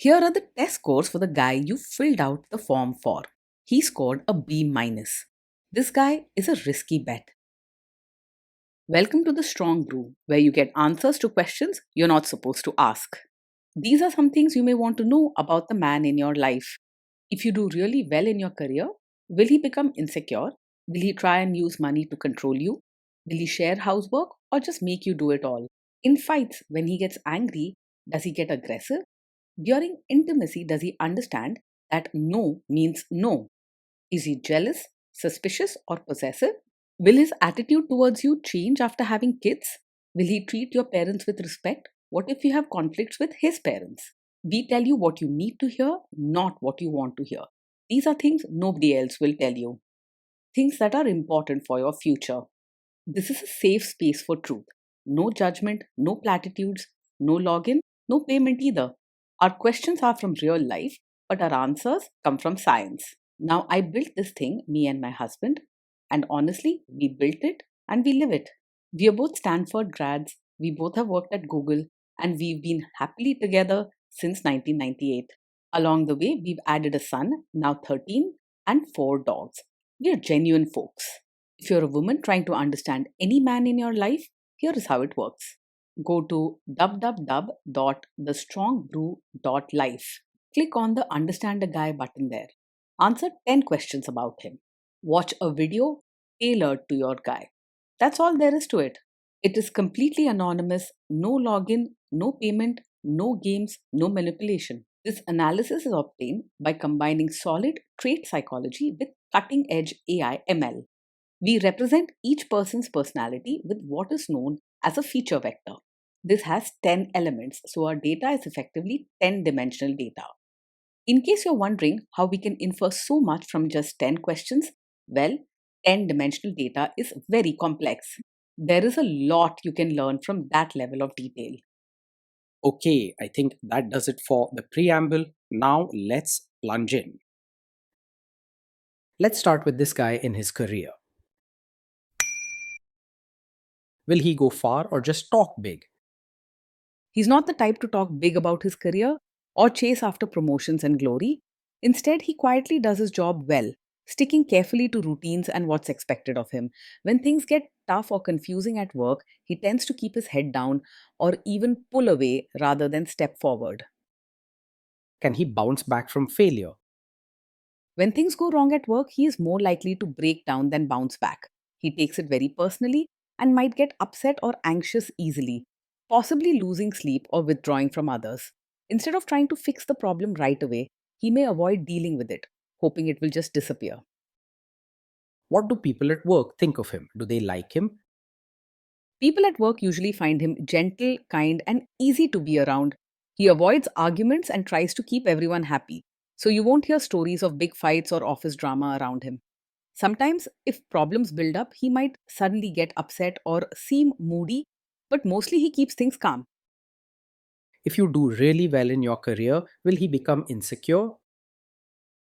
Here are the test scores for the guy you filled out the form for. He scored a B minus. This guy is a risky bet. Welcome to the Strong Brew, where you get answers to questions you're not supposed to ask. These are some things you may want to know about the man in your life. If you do really well in your career, will he become insecure? Will he try and use money to control you? Will he share housework or just make you do it all? In fights, when he gets angry, does he get aggressive? During intimacy, does he understand that no means no? Is he jealous, suspicious, or possessive? Will his attitude towards you change after having kids? Will he treat your parents with respect? What if you have conflicts with his parents? We tell you what you need to hear, not what you want to hear. These are things nobody else will tell you. Things that are important for your future. This is a safe space for truth. No judgment, no platitudes, no login, no payment either. Our questions are from real life, but our answers come from science. Now, I built this thing, me and my husband, and honestly, we built it and we live it. We are both Stanford grads, we both have worked at Google, and we've been happily together since 1998. Along the way, we've added a son, now 13, and 4 dogs. We are genuine folks. If you're a woman trying to understand any man in your life, here is how it works. Go to www.thestrongbrew.life. Click on the Understand a Guy button there. Answer 10 questions about him. Watch a video tailored to your guy. That's all there is to it. It is completely anonymous, no login, no payment, no games, no manipulation. This analysis is obtained by combining solid trait psychology with cutting edge AI ML. We represent each person's personality with what is known as a feature vector. This has 10 elements, so our data is effectively 10-dimensional data. In case you're wondering how we can infer so much from just 10 questions, well, 10-dimensional data is very complex. There is a lot you can learn from that level of detail. Okay, I think that does it for the preamble. Now let's plunge in. Let's start with this guy in his career. Will he go far or just talk big? He's not the type to talk big about his career or chase after promotions and glory. Instead, he quietly does his job well, sticking carefully to routines and what's expected of him. When things get tough or confusing at work, he tends to keep his head down or even pull away rather than step forward. Can he bounce back from failure? When things go wrong at work, he is more likely to break down than bounce back. He takes it very personally and might get upset or anxious easily, possibly losing sleep or withdrawing from others. Instead of trying to fix the problem right away, he may avoid dealing with it, hoping it will just disappear. What do people at work think of him? Do they like him? People at work usually find him gentle, kind, and easy to be around. He avoids arguments and tries to keep everyone happy, so you won't hear stories of big fights or office drama around him. Sometimes, if problems build up, he might suddenly get upset or seem moody, but mostly he keeps things calm. If you do really well in your career, will he become insecure?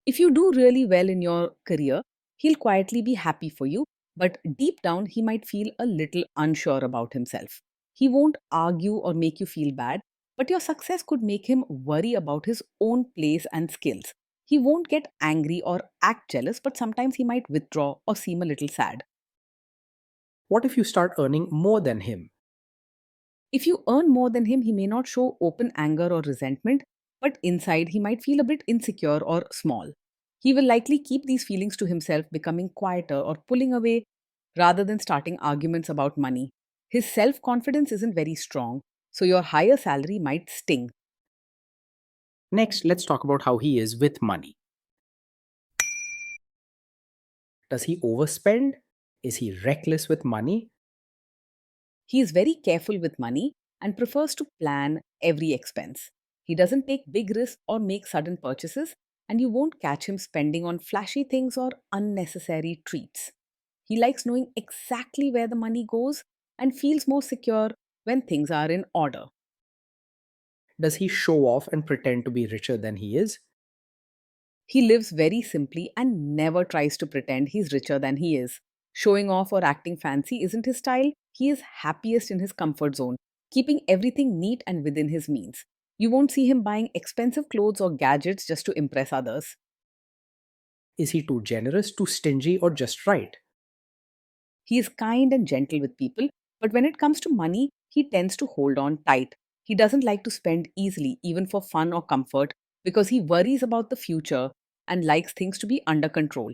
If you do really well in your career, he'll quietly be happy for you, but deep down, he might feel a little unsure about himself. He won't argue or make you feel bad, but your success could make him worry about his own place and skills. He won't get angry or act jealous, but sometimes he might withdraw or seem a little sad. What if you start earning more than him? If you earn more than him, he may not show open anger or resentment, but inside he might feel a bit insecure or small. He will likely keep these feelings to himself, becoming quieter or pulling away rather than starting arguments about money. His self confidence isn't very strong, so your higher salary might sting. Next, let's talk about how he is with money. Does he overspend? Is he reckless with money? He is very careful with money and prefers to plan every expense. He doesn't take big risks or make sudden purchases, and you won't catch him spending on flashy things or unnecessary treats. He likes knowing exactly where the money goes and feels more secure when things are in order. Does he show off and pretend to be richer than he is? He lives very simply and never tries to pretend he's richer than he is. Showing off or acting fancy isn't his style. He is happiest in his comfort zone, keeping everything neat and within his means. You won't see him buying expensive clothes or gadgets just to impress others. Is he too generous, too stingy, or just right? He is kind and gentle with people, but when it comes to money, he tends to hold on tight. He doesn't like to spend easily, even for fun or comfort, because he worries about the future and likes things to be under control.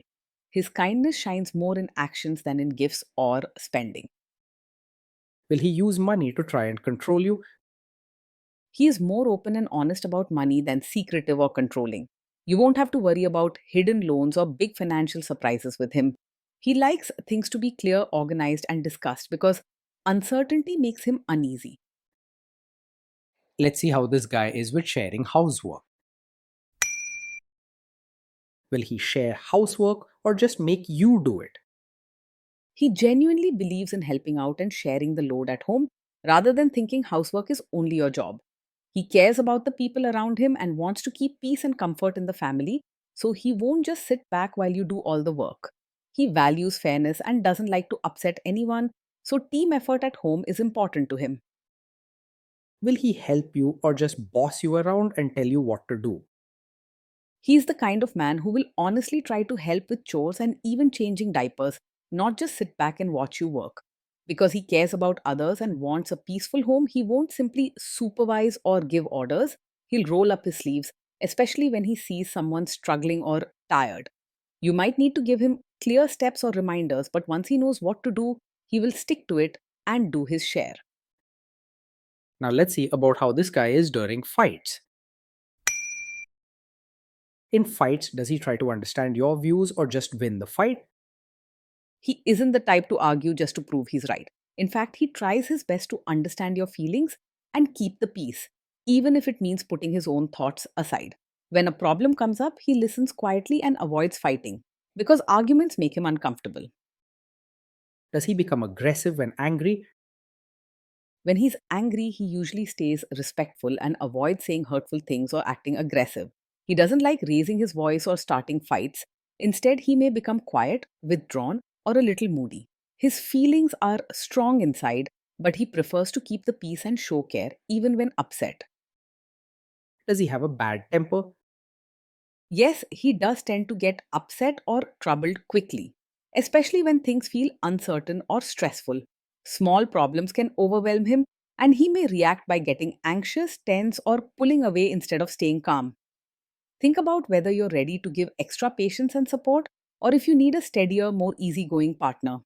His kindness shines more in actions than in gifts or spending. Will he use money to try and control you? He is more open and honest about money than secretive or controlling. You won't have to worry about hidden loans or big financial surprises with him. He likes things to be clear, organized, and discussed because uncertainty makes him uneasy. Let's see how this guy is with sharing housework. Will he share housework or just make you do it? He genuinely believes in helping out and sharing the load at home rather than thinking housework is only your job. He cares about the people around him and wants to keep peace and comfort in the family, so he won't just sit back while you do all the work. He values fairness and doesn't like to upset anyone, so team effort at home is important to him. Will he help you or just boss you around and tell you what to do? He's the kind of man who will honestly try to help with chores and even changing diapers, not just sit back and watch you work. Because he cares about others and wants a peaceful home, he won't simply supervise or give orders. He'll roll up his sleeves, especially when he sees someone struggling or tired. You might need to give him clear steps or reminders, but once he knows what to do, he will stick to it and do his share. Now let's see about how this guy is during fights. In fights, does he try to understand your views or just win the fight? He isn't the type to argue just to prove he's right. In fact, he tries his best to understand your feelings and keep the peace, even if it means putting his own thoughts aside. When a problem comes up, he listens quietly and avoids fighting because arguments make him uncomfortable. Does he become aggressive when angry? When he's angry, he usually stays respectful and avoids saying hurtful things or acting aggressive. He doesn't like raising his voice or starting fights. Instead, he may become quiet, withdrawn, or a little moody. His feelings are strong inside, but he prefers to keep the peace and show care even when upset. Does he have a bad temper? Yes, he does tend to get upset or troubled quickly, especially when things feel uncertain or stressful. Small problems can overwhelm him, and he may react by getting anxious, tense, or pulling away instead of staying calm. Think about whether you're ready to give extra patience and support, or if you need a steadier, more easygoing partner.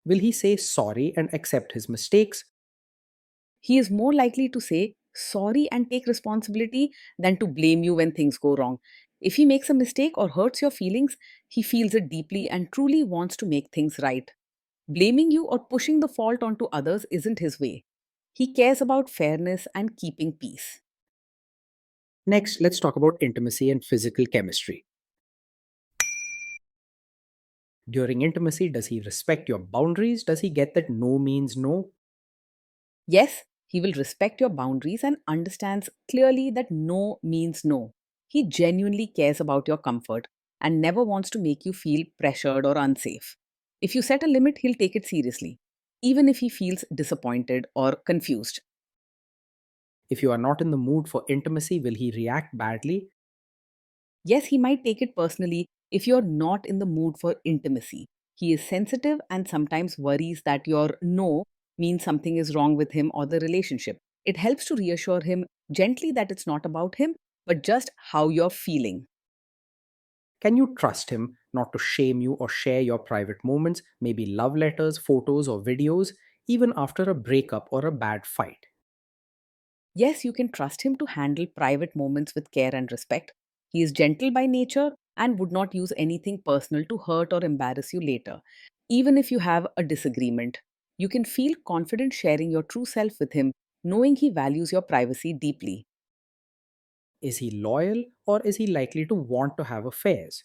Will he say sorry and accept his mistakes? He is more likely to say sorry and take responsibility than to blame you when things go wrong. If he makes a mistake or hurts your feelings, he feels it deeply and truly wants to make things right. Blaming you or pushing the fault onto others isn't his way. He cares about fairness and keeping peace. Next, let's talk about intimacy and physical chemistry. During intimacy, does he respect your boundaries? Does he get that no means no? Yes, he will respect your boundaries and understands clearly that no means no. He genuinely cares about your comfort and never wants to make you feel pressured or unsafe. If you set a limit, he'll take it seriously, even if he feels disappointed or confused. If you are not in the mood for intimacy, will he react badly? Yes, he might take it personally if you're not in the mood for intimacy. He is sensitive and sometimes worries that your no means something is wrong with him or the relationship. It helps to reassure him gently that it's not about him, but just how you're feeling. Can you trust him not to shame you or share your private moments, maybe love letters, photos, or videos, even after a breakup or a bad fight? Yes, you can trust him to handle private moments with care and respect. He is gentle by nature and would not use anything personal to hurt or embarrass you later. Even if you have a disagreement, you can feel confident sharing your true self with him, knowing he values your privacy deeply. Is he loyal or is he likely to want to have affairs?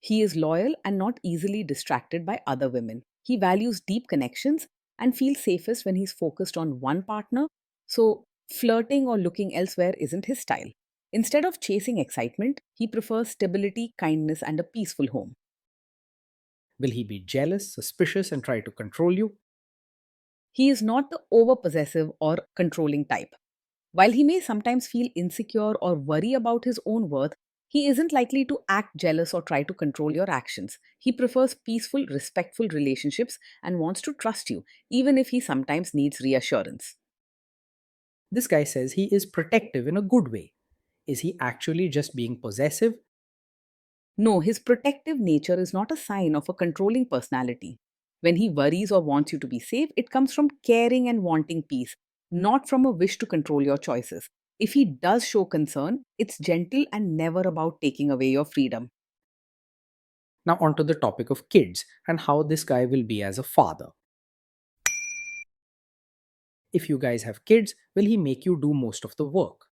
He is loyal and not easily distracted by other women. He values deep connections and feels safest when he's focused on one partner, so flirting or looking elsewhere isn't his style. Instead of chasing excitement, he prefers stability, kindness, and a peaceful home. Will he be jealous, suspicious, and try to control you? He is not the over possessive or controlling type. While he may sometimes feel insecure or worry about his own worth, he isn't likely to act jealous or try to control your actions. He prefers peaceful, respectful relationships and wants to trust you, even if he sometimes needs reassurance. This guy says he is protective in a good way. Is he actually just being possessive? No, his protective nature is not a sign of a controlling personality. When he worries or wants you to be safe, it comes from caring and wanting peace, not from a wish to control your choices. If he does show concern, it's gentle and never about taking away your freedom. Now, onto the topic of kids and how this guy will be as a father. If you guys have kids, will he make you do most of the work?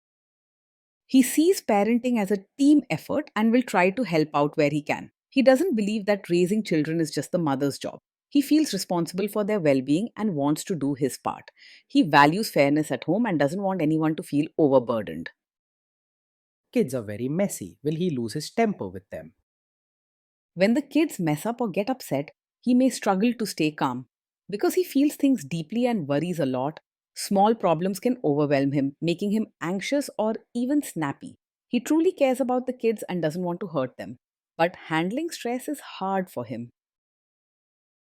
He sees parenting as a team effort and will try to help out where he can. He doesn't believe that raising children is just the mother's job. He feels responsible for their well being and wants to do his part. He values fairness at home and doesn't want anyone to feel overburdened. Kids are very messy. Will he lose his temper with them? When the kids mess up or get upset, he may struggle to stay calm. Because he feels things deeply and worries a lot, small problems can overwhelm him, making him anxious or even snappy. He truly cares about the kids and doesn't want to hurt them. But handling stress is hard for him.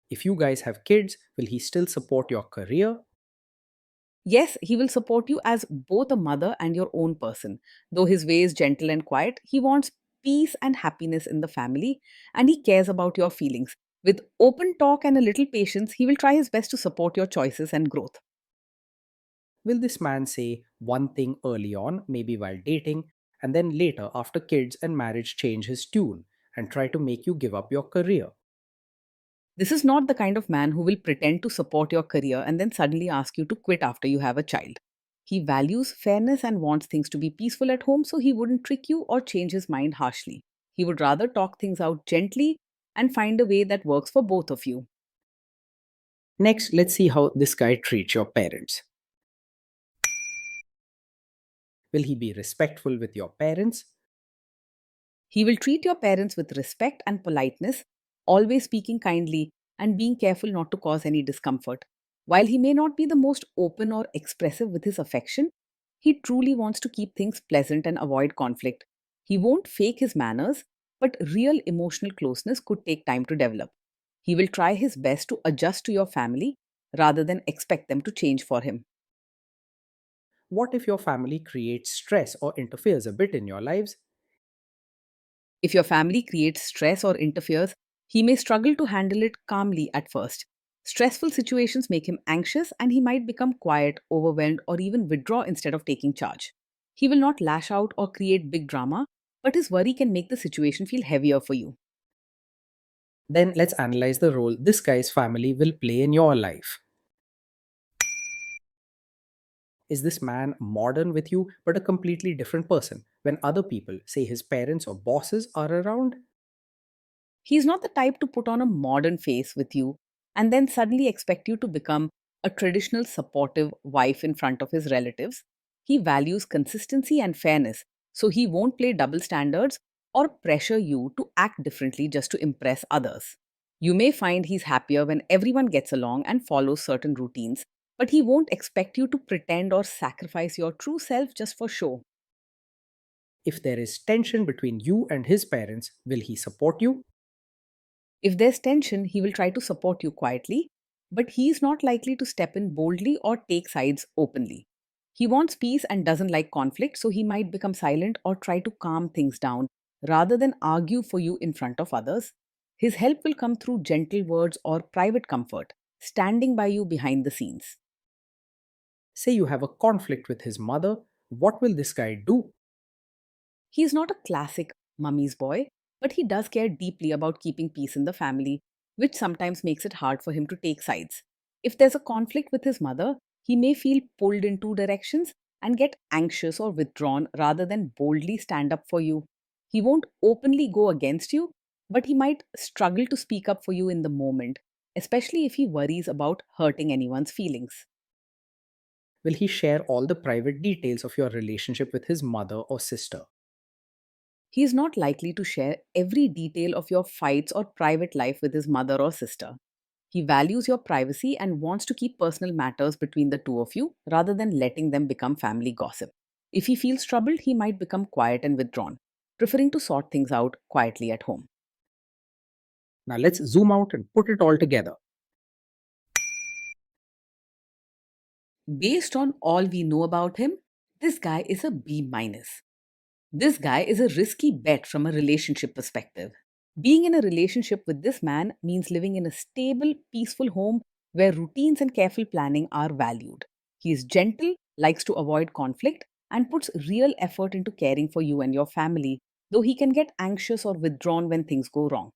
If you guys have kids, will he still support your career? Yes, he will support you as both a mother and your own person. Though his way is gentle and quiet, he wants peace and happiness in the family and he cares about your feelings. With open talk and a little patience, he will try his best to support your choices and growth. Will this man say one thing early on, maybe while dating, and then later, after kids and marriage, change his tune and try to make you give up your career? This is not the kind of man who will pretend to support your career and then suddenly ask you to quit after you have a child. He values fairness and wants things to be peaceful at home, so he wouldn't trick you or change his mind harshly. He would rather talk things out gently and find a way that works for both of you. Next, let's see how this guy treats your parents. Will he be respectful with your parents? He will treat your parents with respect and politeness, always speaking kindly and being careful not to cause any discomfort. While he may not be the most open or expressive with his affection, he truly wants to keep things pleasant and avoid conflict. He won't fake his manners, but real emotional closeness could take time to develop. He will try his best to adjust to your family rather than expect them to change for him. What if your family creates stress or interferes a bit in your lives? If your family creates stress or interferes, he may struggle to handle it calmly at first. Stressful situations make him anxious and he might become quiet, overwhelmed, or even withdraw instead of taking charge. He will not lash out or create big drama, but his worry can make the situation feel heavier for you. Then let's analyze the role this guy's family will play in your life. Is this man modern with you but a completely different person when other people, say his parents or bosses, are around? He's not the type to put on a modern face with you and then suddenly expect you to become a traditional supportive wife in front of his relatives. He values consistency and fairness, so he won't play double standards or pressure you to act differently just to impress others. You may find he's happier when everyone gets along and follows certain routines, but he won't expect you to pretend or sacrifice your true self just for show. If there is tension between you and his parents, will he support you? If there's tension, he will try to support you quietly, but he is not likely to step in boldly or take sides openly. He wants peace and doesn't like conflict, so he might become silent or try to calm things down rather than argue for you in front of others. His help will come through gentle words or private comfort, standing by you behind the scenes. Say you have a conflict with his mother, what will this guy do? He is not a classic mummy's boy, but he does care deeply about keeping peace in the family, which sometimes makes it hard for him to take sides. If there's a conflict with his mother, he may feel pulled in two directions and get anxious or withdrawn rather than boldly stand up for you. He won't openly go against you, but he might struggle to speak up for you in the moment, especially if he worries about hurting anyone's feelings. Will he share all the private details of your relationship with his mother or sister? He is not likely to share every detail of your fights or private life with his mother or sister. He values your privacy and wants to keep personal matters between the two of you rather than letting them become family gossip. If he feels troubled, he might become quiet and withdrawn, preferring to sort things out quietly at home. Now let's zoom out and put it all together. Based on all we know about him, this guy is a B minus. This guy is a risky bet from a relationship perspective. Being in a relationship with this man means living in a stable, peaceful home where routines and careful planning are valued. He is gentle, likes to avoid conflict, and puts real effort into caring for you and your family, though he can get anxious or withdrawn when things go wrong.